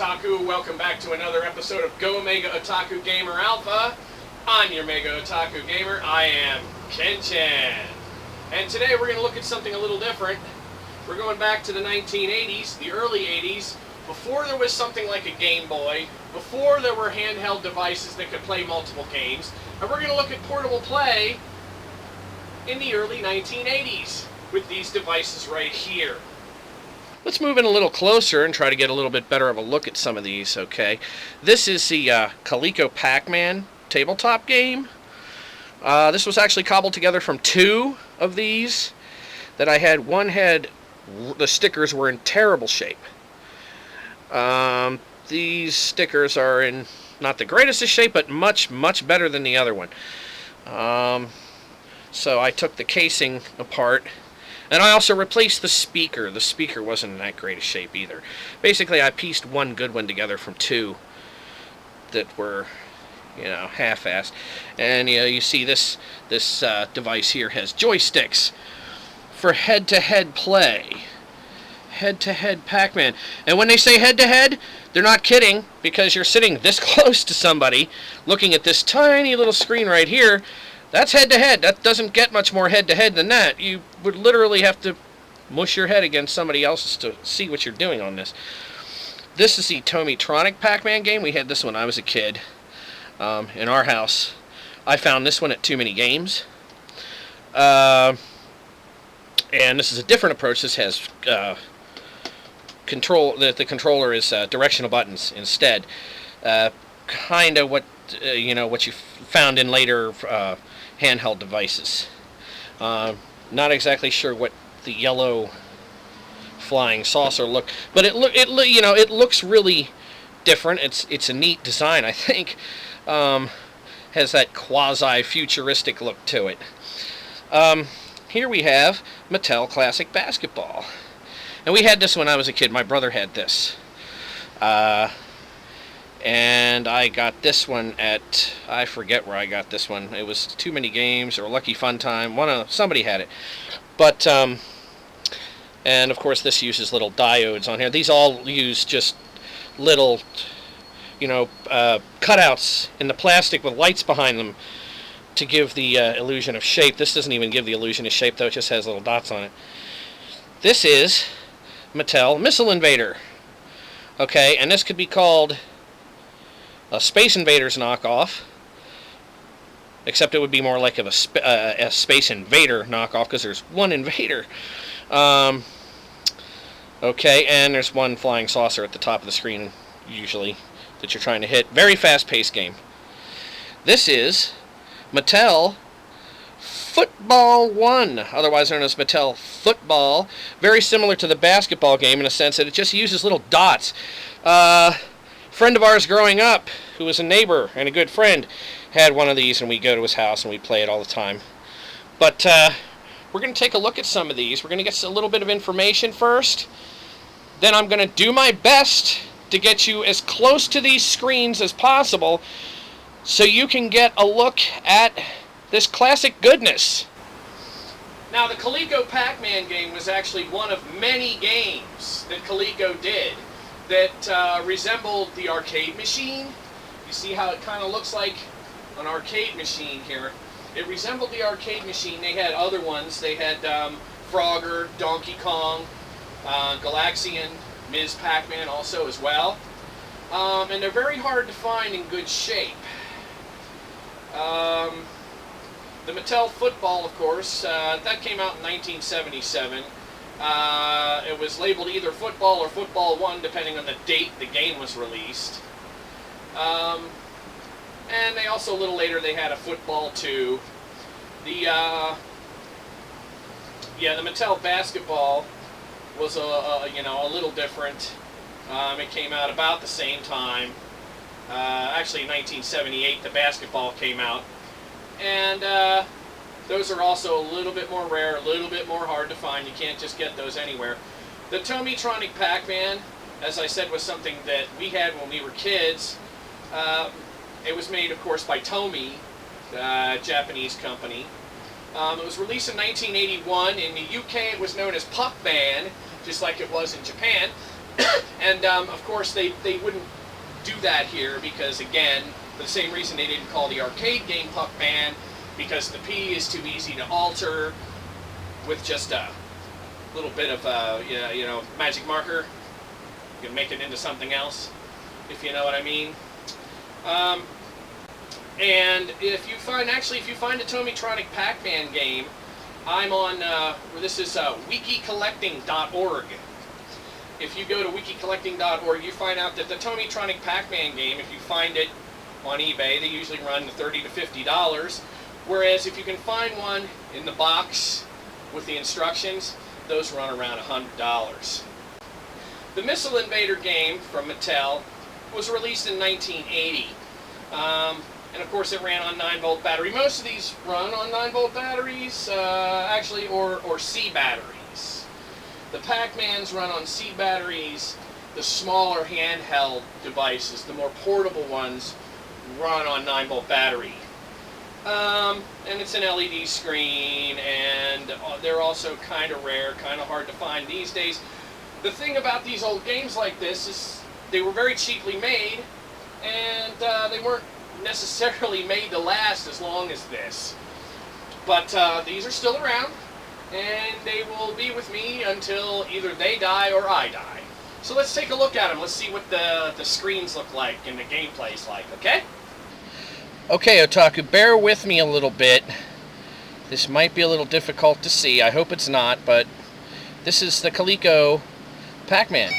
Otaku, welcome back to another episode of Go Mega Otaku Gamer Alpha. I'm your Mega Otaku Gamer. I am Ken-chan. And today we're going to look at something a little different. We're going back to the 1980s, the early 80s, before there was something like a Game Boy, before there were handheld devices that could play multiple games, and we're going to look at portable play in the early 1980s with these devices right here. Let's move in a little closer and try to get a little bit better of a look at some of these, okay? This is the Coleco Pac-Man tabletop game. This was actually cobbled together from two of these that I had. One had, the stickers were in terrible shape. These stickers are in not the greatest of shape, but much, much better than the other one. So I took the casing apart. And I also replaced the speaker. The speaker wasn't in that great a shape either. Basically, I pieced one good one together from two that were, half-assed. And you see this device here has joysticks for head-to-head play. Head-to-head Pac-Man. And when they say head-to-head, they're not kidding, because you're sitting this close to somebody, looking at this tiny little screen right here. That's head-to-head. That doesn't get much more head-to-head than that. You would literally have to mush your head against somebody else's to see what you're doing on this. This is the Tomy-tronic Pac-Man game. We had this when I was a kid in our house. I found this one at Too Many Games. And this is a different approach. This has control. The controller is directional buttons instead. Kind of what what you found in later handheld devices. Not exactly sure what the yellow flying saucer look, but it looks really different. It's a neat design, I think. Has that quasi-futuristic look to it. Here we have Mattel Classic Basketball, and we had this when I was a kid. My brother had this. And I got this one at, I forget where I got this one. It was Too Many Games or Lucky Fun Time. Somebody had it. But, and of course this uses little diodes on here. These all use just little, cutouts in the plastic with lights behind them to give the illusion of shape. This doesn't even give the illusion of shape, though. It just has little dots on it. This is Mattel Missile Invader. Okay, and this could be called a Space Invaders knockoff, except it would be more like of a Space Invader knockoff, because there's one invader. Okay, and there's one flying saucer at the top of the screen, usually, that you're trying to hit. Very fast-paced game. This is Mattel Football 1, otherwise known as Mattel Football. Very similar to the basketball game in a sense that it just uses little dots. Friend of ours growing up, who was a neighbor and a good friend, had one of these, and we'd go to his house and we'd play it all the time. But we're going to take a look at some of these. We're going to get a little bit of information first. Then I'm going to do my best to get you as close to these screens as possible so you can get a look at this classic goodness. Now, the Coleco Pac-Man game was actually one of many games that Coleco did that resembled the arcade machine. You see how it kind of looks like an arcade machine here. It resembled the arcade machine. They had other ones. They had Frogger, Donkey Kong, Galaxian, Ms. Pac-Man also as well. And they're very hard to find in good shape. The Mattel Football, of course, that came out in 1977. It was labeled either Football or Football 1, depending on the date the game was released. And they also, a little later, they had a Football 2. The Mattel Basketball was a little different. It came out about the same time. Actually, in 1978, the basketball came out. And those are also a little bit more rare, a little bit more hard to find. You can't just get those anywhere. The Tomy-tronic Pac-Man, as I said, was something that we had when we were kids. It was made, of course, by Tomy, a Japanese company. It was released in 1981. In the UK, it was known as Puck-Man, just like it was in Japan. And of course they wouldn't do that here because, again, for the same reason they didn't call the arcade game Puckman, because the P is too easy to alter with just a little bit of magic marker. You can make it into something else, if you know what I mean. And if you find a Tomitronic Pac-Man game, I'm on, this is wikicollecting.org. If you go to wikicollecting.org, you find out that the Tomitronic Pac-Man game, if you find it on eBay, they usually run $30 to $50. Whereas if you can find one in the box with the instructions, those run around $100. The Missile Invader game from Mattel was released in 1980. And of course it ran on 9-volt battery. Most of these run on 9-volt batteries, or C batteries. The Pac-Mans run on C batteries. The smaller handheld devices, the more portable ones, run on 9-volt battery. And it's an LED screen, and they're also kind of rare, kind of hard to find these days. The thing about these old games like this is they were very cheaply made, and they weren't necessarily made to last as long as this. But these are still around, and they will be with me until either they die or I die. So let's take a look at them. Let's see what the screens look like and the gameplay's like, okay? Okay, Otaku, bear with me a little bit. This might be a little difficult to see. I hope it's not, but this is the Coleco Pac-Man.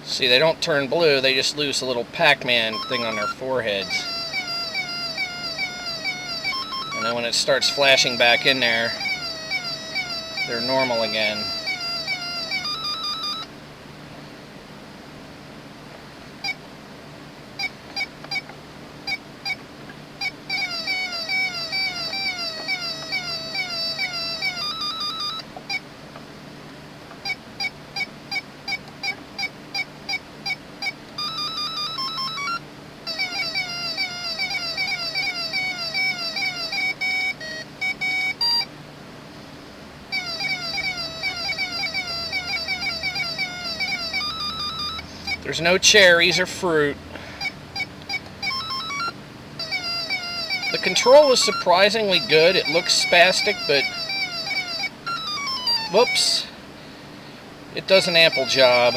See, they don't turn blue, they just lose a little Pac-Man thing on their foreheads. And then when it starts flashing back in there, they're normal again. There's no cherries or fruit. The control is surprisingly good. It looks spastic, but whoops, it does an ample job.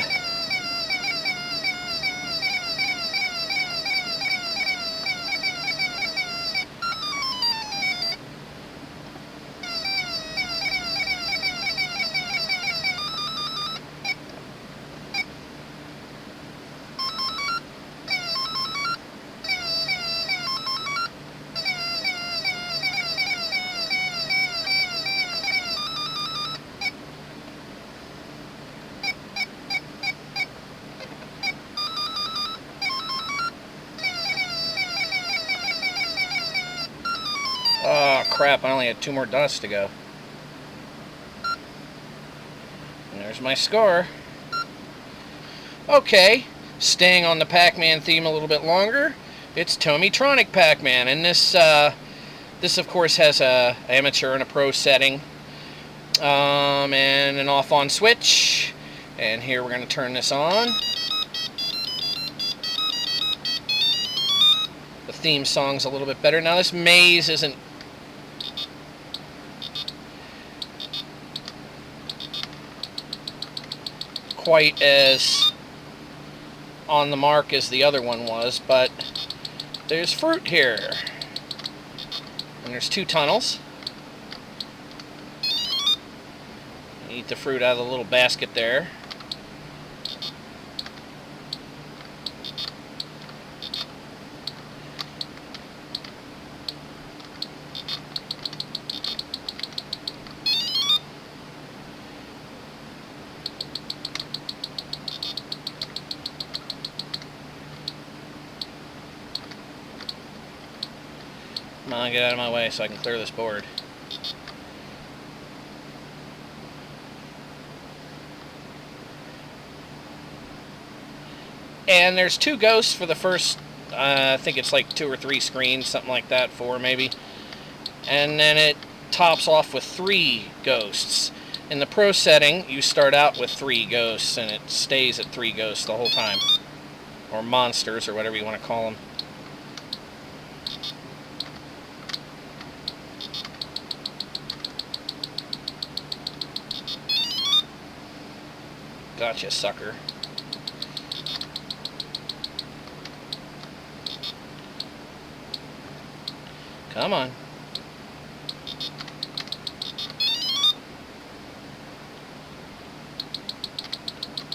Oh crap, I only had 2 more dots to go. And there's my score. Okay, staying on the Pac-Man theme a little bit longer, it's Tomitronic Pac-Man, and this of course has a amateur and a pro setting, and an off-on switch, and here we're going to turn this on. The theme song's a little bit better. Now this maze isn't quite as on the mark as the other one was, but there's fruit here. And there's 2 tunnels. Eat the fruit out of the little basket there. Come on, get out of my way so I can clear this board. And there's 2 ghosts for the first, I think it's like 2 or 3 screens, something like that, 4 maybe. And then it tops off with 3 ghosts. In the Pro setting, you start out with 3 ghosts, and it stays at 3 ghosts the whole time. Or monsters, or whatever you want to call them. Gotcha, sucker. Come on.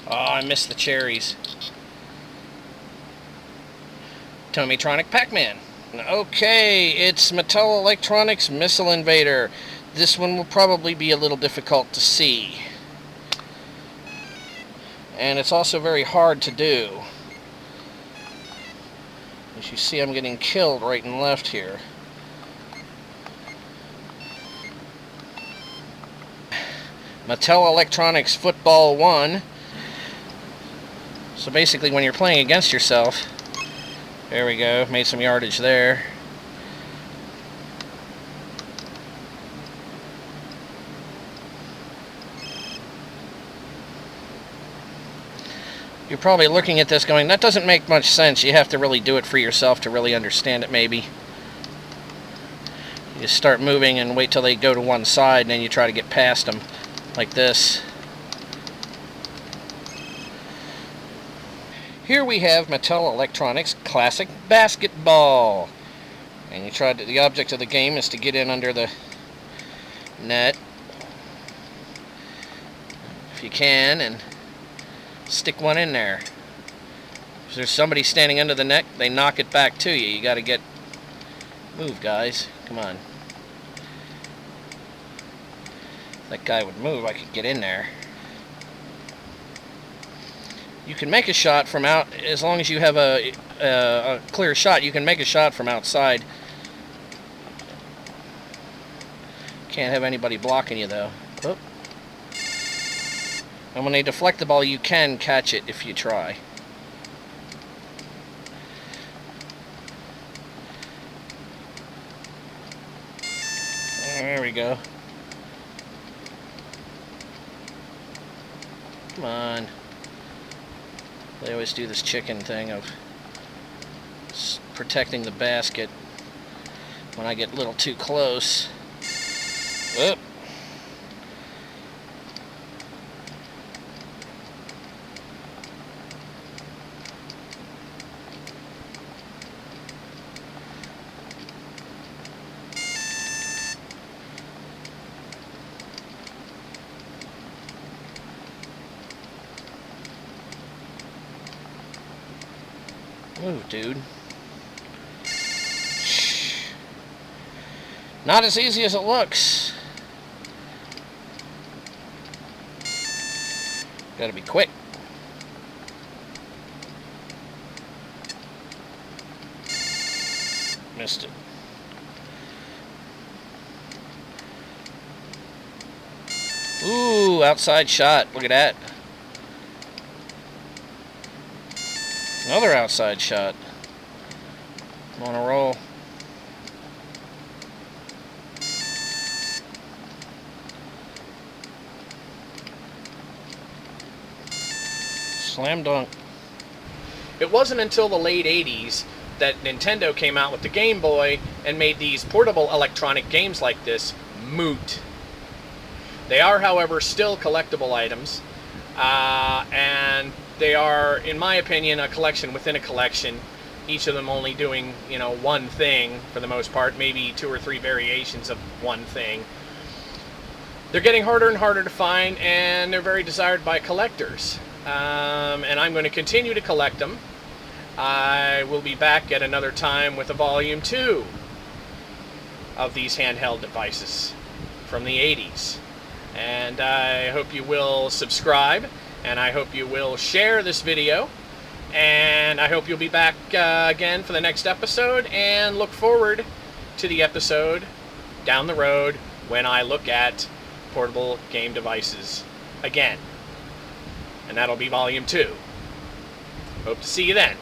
Oh, I missed the cherries. Tommytronic Pac-Man. Okay, it's Mattel Electronics Missile Invader. This one will probably be a little difficult to see. And it's also very hard to do. As you see, I'm getting killed right and left here. Mattel Electronics Football 1. So basically when you're playing against yourself, there we go, made some yardage there. You're probably looking at this going, that doesn't make much sense. You have to really do it for yourself to really understand it, maybe. You just start moving and wait till they go to one side, and then you try to get past them, like this. Here we have Mattel Electronics Classic Basketball. And you try to, the object of the game is to get in under the net, if you can, and stick one in there. If there's somebody standing under the net, they knock it back to you. You got to get... Move, guys. Come on. If that guy would move, I could get in there. You can make a shot from out, as long as you have a clear shot, you can make a shot from outside. Can't have anybody blocking you, though. Oh. And when they deflect the ball, you can catch it if you try. There we go. Come on. They always do this chicken thing of protecting the basket when I get a little too close. Whoop. Move, dude. Not as easy as it looks. Gotta be quick. Missed it. Ooh, outside shot. Look at that. Another outside shot. I'm on a roll. Slam dunk. It wasn't until the late 80s that Nintendo came out with the Game Boy and made these portable electronic games like this moot. They are, however, still collectible items, and they are, in my opinion, a collection within a collection, each of them only doing, one thing for the most part, maybe 2 or 3 variations of one thing. They're getting harder and harder to find, and they're very desired by collectors. And I'm going to continue to collect them. I will be back at another time with a volume 2 of these handheld devices from the 80s. And I hope you will subscribe, and I hope you will share this video, and I hope you'll be back again for the next episode, and look forward to the episode down the road when I look at portable game devices again. And that'll be volume 2. Hope to see you then.